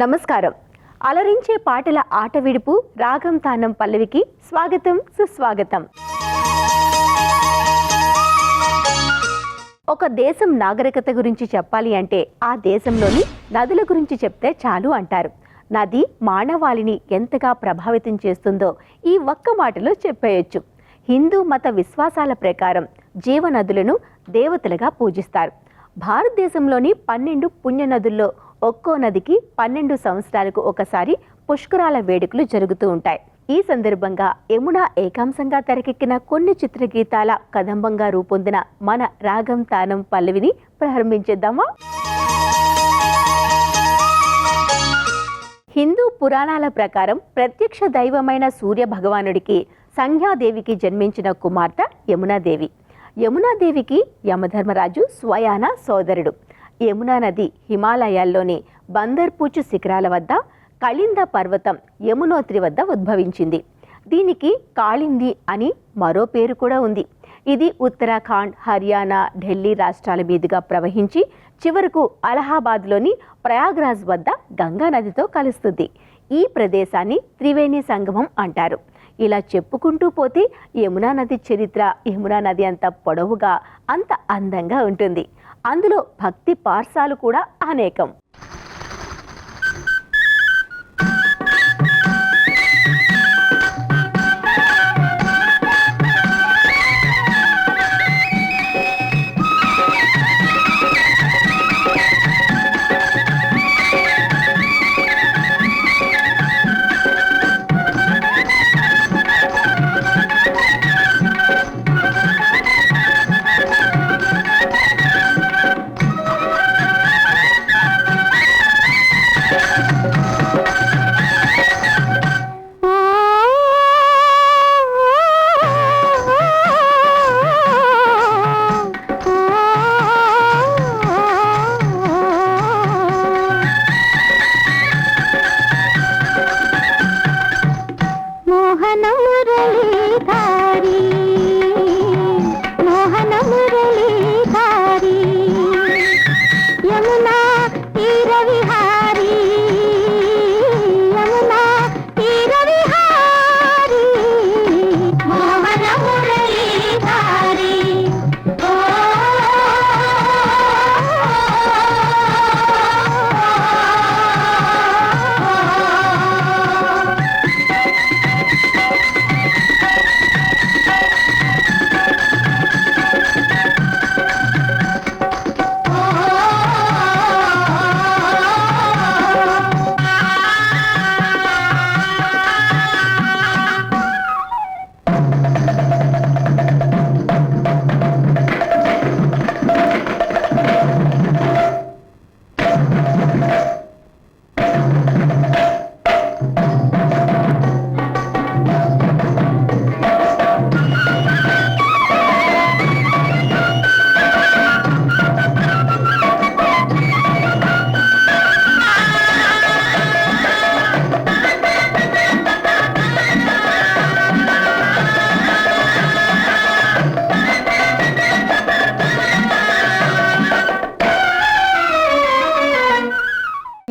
నమస్కారం. అలరించే పాటల ఆట విడుపు రాగం తానం పల్లవికి స్వాగతం, సుస్వాగతం. ఒక దేశం నాగరికత గురించి చెప్పాలి అంటే ఆ దేశంలోని నదుల గురించి చెప్తే చాలు అంటారు. నది మానవాళిని ఎంతగా ప్రభావితం చేస్తుందో ఈ ఒక్క మాటలో చెప్పేయొచ్చు. హిందూ మత విశ్వాసాల ప్రకారం జీవనదులను దేవతలుగా పూజిస్తారు. భారతదేశంలోని 12 పుణ్య నదుల్లో ఒక్కో నదికి 12 సంవత్సరాలకు ఒకసారి పుష్కరాల వేడుకలు జరుగుతూ ఉంటాయి. ఈ సందర్భంగా యమునా ఏకాంశంగా తెరకెక్కిన కొన్ని చిత్రగీతాల కదంబంగా రూపొందిన మన రాగం తానం పల్లవిని ప్రారంభించేద్దామా? హిందూ పురాణాల ప్రకారం ప్రత్యక్ష దైవమైన సూర్య భగవానుడికి సంధ్యాదేవికి జన్మించిన కుమార్తె యమునాదేవి. యమునాదేవికి యమధర్మరాజు స్వయాన సోదరుడు. యమునా నది హిమాలయాల్లోని బందర్పూచు శిఖరాల వద్ద కళింద పర్వతం యమునోత్రి వద్ద ఉద్భవించింది. దీనికి కాళింది అని మరో పేరు కూడా ఉంది. ఇది ఉత్తరాఖండ్, హర్యానా, ఢిల్లీ రాష్ట్రాల మీదుగా ప్రవహించి చివరకు అలహాబాద్లోని ప్రయాగ్రాజ్ వద్ద గంగా నదితో కలుస్తుంది. ఈ ప్రదేశాన్ని త్రివేణి సంగమం అంటారు. ఇలా చెప్పుకుంటూ పోతే యమునా నది చరిత్ర యమునా నది అంత పొడవుగా, అంత అందంగా ఉంటుంది. అందులో భక్తి పార్శాలు కూడా అనేకం.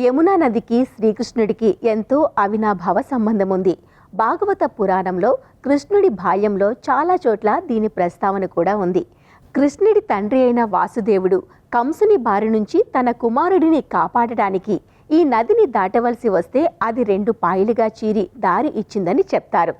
యమునా నదికి శ్రీకృష్ణుడికి ఎంతో అవినాభావ సంబంధం ఉంది. భాగవత పురాణంలో కృష్ణుడి బాల్యంలో చాలా చోట్ల దీని ప్రస్తావన కూడా ఉంది. కృష్ణుడి తండ్రి అయిన వాసుదేవుడు కంసుని బారి నుంచి తన కుమారుడిని కాపాడటానికి ఈ నదిని దాటవలసి వస్తే అది 2 పాయలుగా చీరి దారి ఇచ్చిందని చెప్తారు.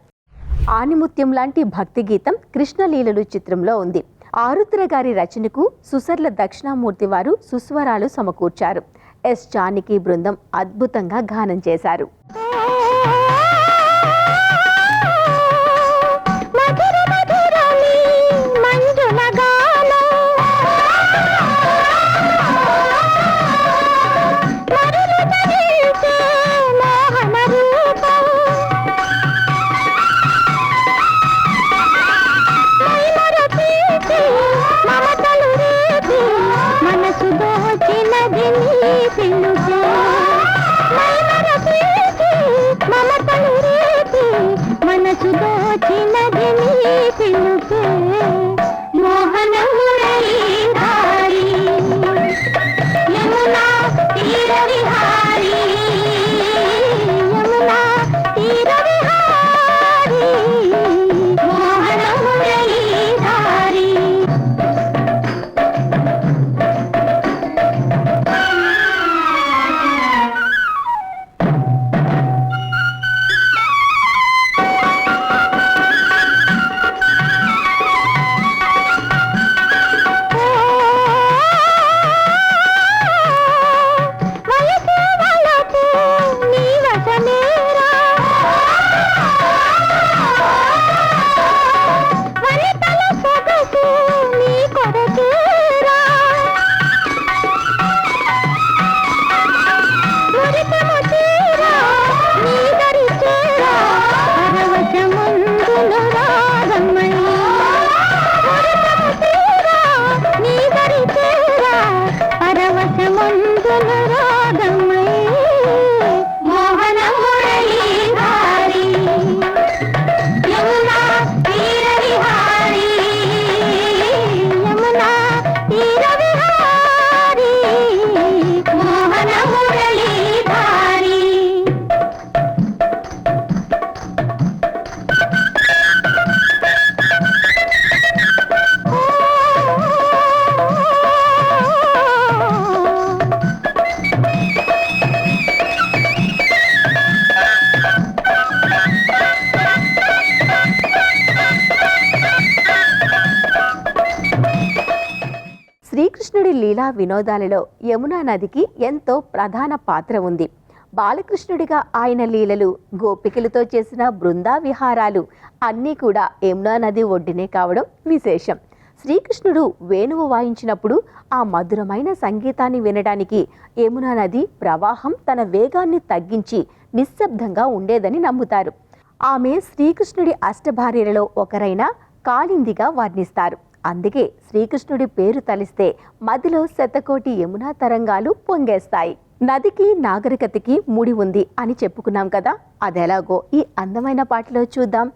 ఆనిముత్యం లాంటి భక్తి గీతం కృష్ణలీలలు చిత్రంలో ఉంది. ఆరుద్ర గారి రచనకు సుసర్ల దక్షిణామూర్తి వారు సుస్వరాలు సమకూర్చారు. ఎస్ జానకి బృందం అద్భుతంగా గానం చేశారు. యమునా తీర విహారీ లీలా వినోదాలలో యమునా నదికి ఎంతో ప్రధాన పాత్ర ఉంది. బాలకృష్ణుడిగా ఆయన లీలలు, గోపికలతో చేసిన బృందా విహారాలు అన్నీ కూడా యమునా నది ఒడ్డునే కావడం విశేషం. శ్రీకృష్ణుడు వేణువు వాయించినప్పుడు ఆ మధురమైన సంగీతాన్ని వినడానికి యమునా నది ప్రవాహం తన వేగాన్ని తగ్గించి నిశ్శబ్దంగా ఉండేదని నమ్ముతారు. ఆమె శ్రీకృష్ణుడి అష్టభార్యలలో ఒకరైన కాళిందిగా వర్ణిస్తారు. అందుకే శ్రీకృష్ణుడి పేరు తలిస్తే మదిలో శతకోటి యమునా తరంగాలు పొంగేస్తాయి. నదికి నాగరికతకి ముడి ఉంది అని చెప్పుకున్నాం కదా, అదెలాగో ఈ అందమైన పాటలో చూద్దాం.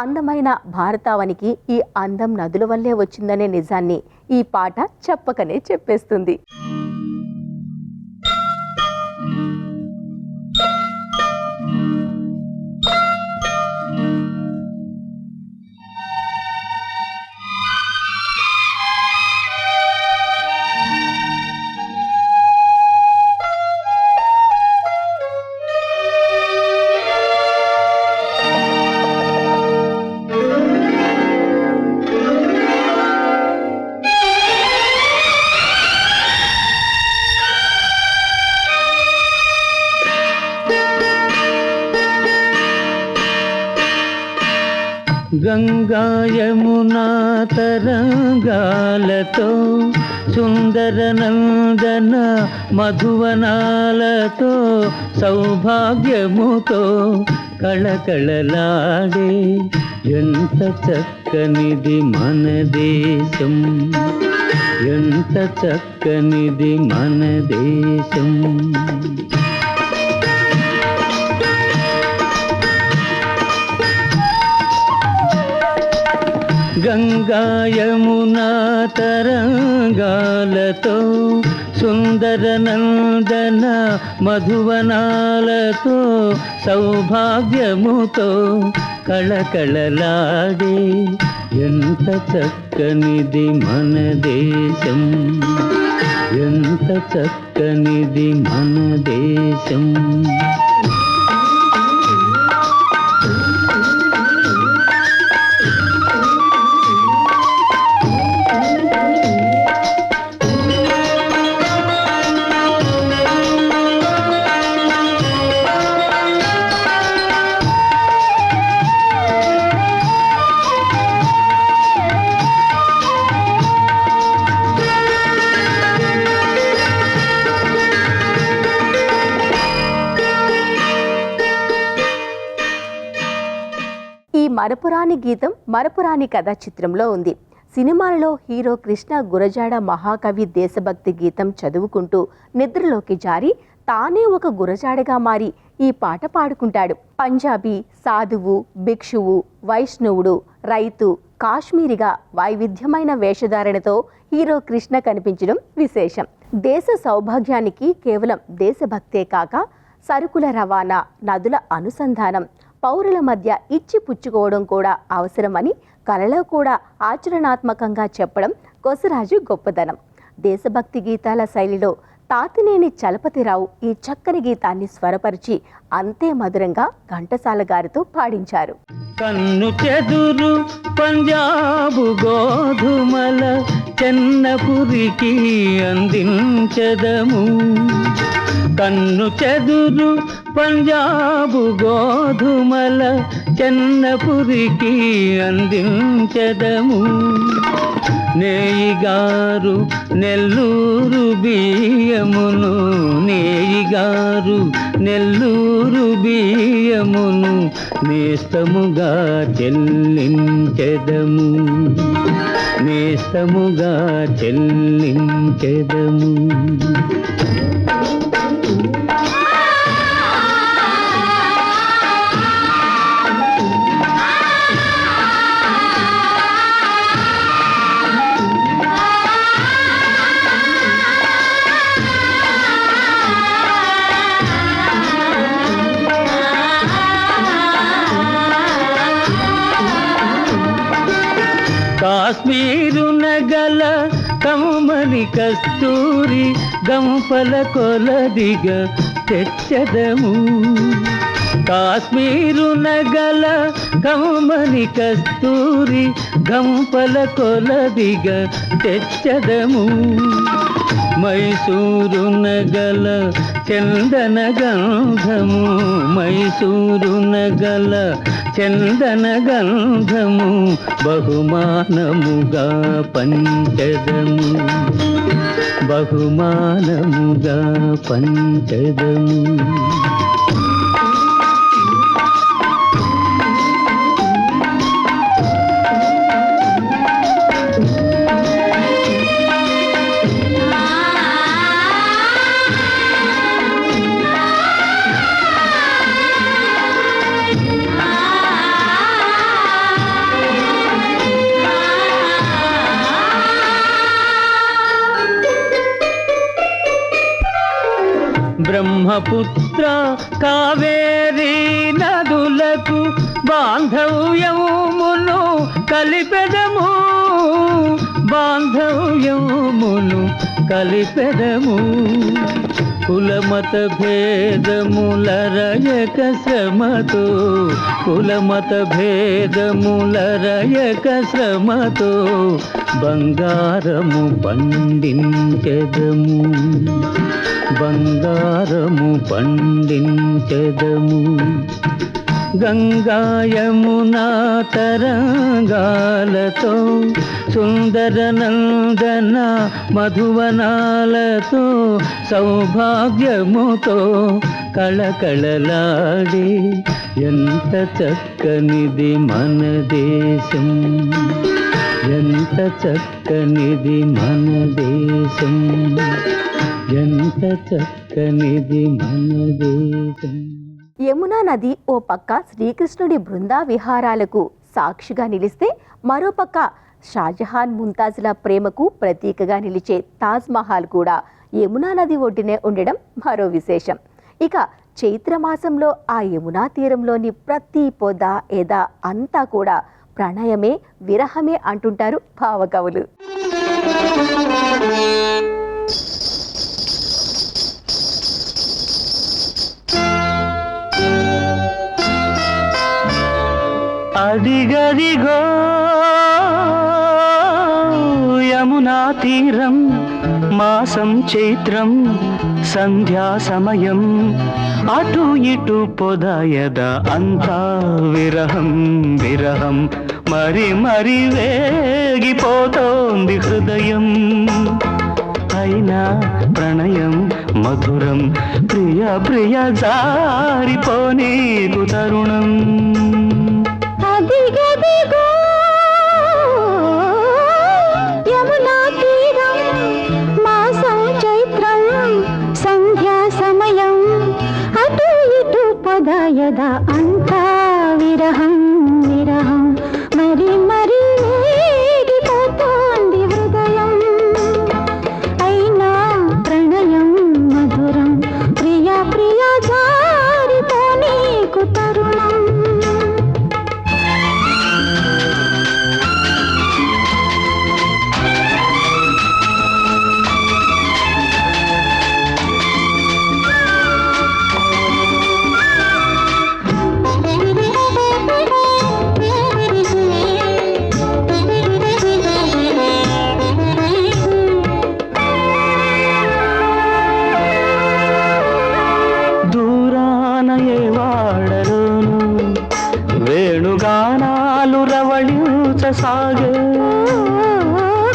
అందమైన భారతావనికి ఈ అందం నదుల వల్లే వచ్చిందనే నిజాన్ని ఈ పాట చెప్పకనే చెప్పేస్తుంది. గంగా యమునా తరంగాలతో సుందర నందన మధువనాలతో సౌభాగ్యముతో కళకళలాడే ఎంత చక్కనిది మన దేశం, ఎంత చక్కనిది మన దేశం. గంగా యమునా తరంగాలతో సుందర నందన మధువనాలతో సౌభాగ్యముతో కళకళలాడే ఎంత చక్కనిది మన దేశం, ఎంత చక్కనిది మన దేశం. ఈ మరపురాని గీతం మరపురాని కథ చిత్రంలో ఉంది. సినిమాలలో హీరో కృష్ణ గురజాడ మహాకవి దేశభక్తి గీతం చదువుకుంటూ నిద్రలోకి జారి తానే ఒక గురజాడగా మారి ఈ పాట పాడుకుంటాడు. పంజాబీ, సాధువు, భిక్షువు, వైష్ణవుడు, రైతు, కాశ్మీరిగా వైవిధ్యమైన వేషధారణతో హీరో కృష్ణ కనిపించడం విశేషం. దేశ సౌభాగ్యానికి కేవలం దేశభక్తే కాక సరుకుల రవాణా, నదుల అనుసంధానం, పౌరుల మధ్య ఇచ్చి పుచ్చుకోవడం కూడా అవసరమని కళలో కూడా ఆచరణాత్మకంగా చెప్పడం కొసరాజు గొప్పదనం. దేశభక్తి గీతాల శైలిలో తాతినేని చలపతిరావు ఈ చక్కని గీతాన్ని స్వరపరిచి అంతే మధురంగా ఘంటసాల గారితో పాడించారు. కన్ను చెదురు పంజాబు గోధుమల చెన్నపురికి అందించదము, కన్ను చెదురు పంజాబు గోధుమల చెన్నపురికి అందించదము. నేయిగారు నెల్లూరు బియ్యమును, నేయిగారు నెల్లూరు బియ్యమును నేస్తముగా చెల్లించెదము, నేస్తముగా చెల్లించెదము. కాశ్మీరు నగల కమ్మని కస్తూరి గంపల కొలదిగా తెచ్చదము, కాశ్మీరు నగల కమ్మని కస్తూరి గంపల కొలదిగా తెచ్చదము. మైసూరు నగల చందన గంధము, మైసూరు నగల చందన గంధము బహుమానముగా పంచదము, బహుమానముగా పంచదము. బ్రహ్మపుత్ర కావేరీ నదులకు బాంధవ్యమును కలిపెదము, బాంధవ్యమును కలిపెదము. కులమత భేదముల రయక శ్రమతో, కులమత భేదముల రయక శ్రమతో బంగారము పండించెదము, బంగారము పండించెదము. గంగా యమునా తరంగాలతో, సుందర నందన మధువనాలతో, సౌభాగ్యముతో కళకళలాడే ఎంత చక్కనిది మన దేశం, ఎంత చక్కనిది మన దేశం, ఎంత చక్కనిది మన దేశం. యమునా నది ఓ పక్క శ్రీకృష్ణుడి బృందా విహారాలకు సాక్షిగా నిలిస్తే, మరోపక్క షాజహాన్ ముంతాజ్ల ప్రేమకు ప్రతీకగా నిలిచే తాజ్ మహల్ కూడా యమునా నది ఒడ్డునే ఉండడం మరో విశేషం. ఇక చైత్రమాసంలో ఆ యమునా తీరంలోని ప్రతి పొద ఎద అంతా కూడా ప్రణయమే విరహమే అంటుంటారు భావకవులు. అదిగదిగో యమునా తీరం, మాసం చైత్రం, సంధ్యా సమయం, అటు ఇటు పొదయద అంతా విరహం విరహం, మరి మరి వేగిపోతోంది హృదయం. అయినా ప్రణయం మధురం, ప్రియ ప్రియ జారిపోనీకు తరుణం. అదిగదిగో యమునా తీరం, మాసం చైత్రం, సంధ్యా సమయం, అటు ఇటు పొదయద అంతా విరహం విరహం, మరి మరి వేగిపోతోంది హృదయం. అయినా ప్రణయం మధురం, ప్రియ ప్రియ జారిపోనీకు తరుణం. వేణుగానాలు రవళించసాగే,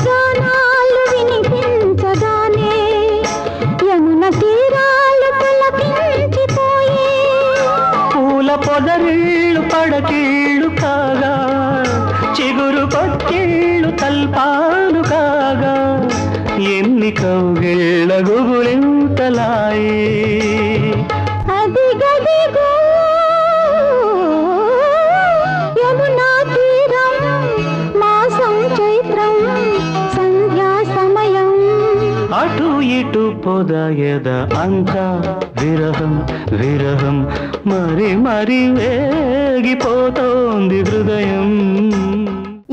గానాలు వినిపించగానే యమున తీరాలు పులకించిపోయే, పూల పొదరిళ్ళు పడకీళ్ళు కాగా, చిగురు పక్కిళ్ళు తల్పాలు కాగా, ఎన్ని కౌగిళ్ళ గుబులింతలాయే. అదిగదిగో యమునా తీరం, మాసం చైత్రం, సంధ్యా సమయం, అటు ఇటు పొదయద అంతా విరహం విరహం, మరి మరి వేగిపోతోంది హృదయం.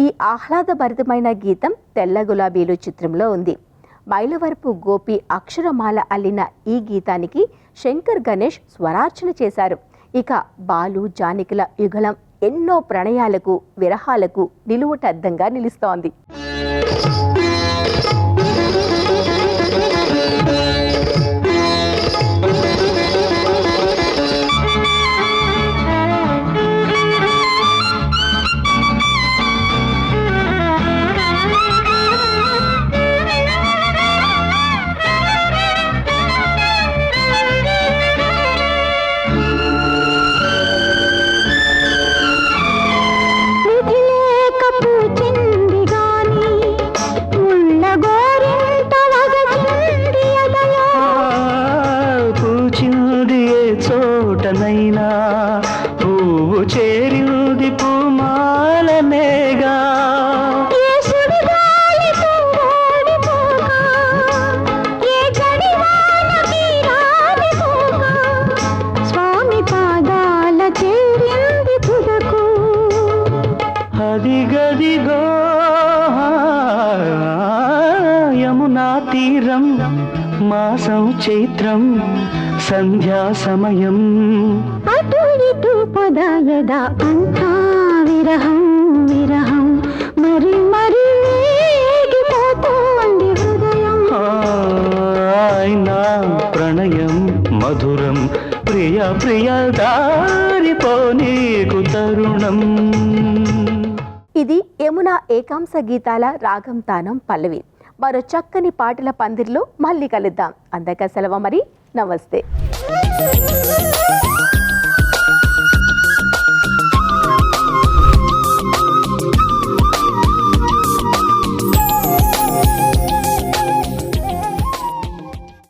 ఈ ఆహ్లాదభరితమైన గీతం తెల్ల గులాబీలు చిత్రంలో ఉంది. మైలవరపు గోపి అక్షరమాల అల్లిన ఈ గీతానికి శంకర్ గణేష్ స్వరార్చన చేశారు. ఇక బాలు జానకిల యుగళం ఎన్నో ప్రణయాలకు విరహాలకు నిలువుటద్దంగా నిలుస్తోంది. చోటనైనా పువ్వు చేరింది పూమాలనేగా. స్వామి పాదాల చేరింది తుదకు. అదిగదిగో యమునా తీరం, మాసం చైత్రం, సంధ్యా సమయం. అటు ఇటు పదాయదా అంతా విరహం విరహం, మరి మరి వేగిపోతోంది హృదయం. నా ప్రణయం మధురం, ప్రియ ప్రియ దారిపోనీకు తరుణం. ఇది యమునా ఏకాంశ గీతాల రాగం తానం పల్లవి. మరో చక్కని పాటల పందిర్లో మళ్ళీ కలుద్దాం. అందరికీ సెలవు మరి. నమస్తే.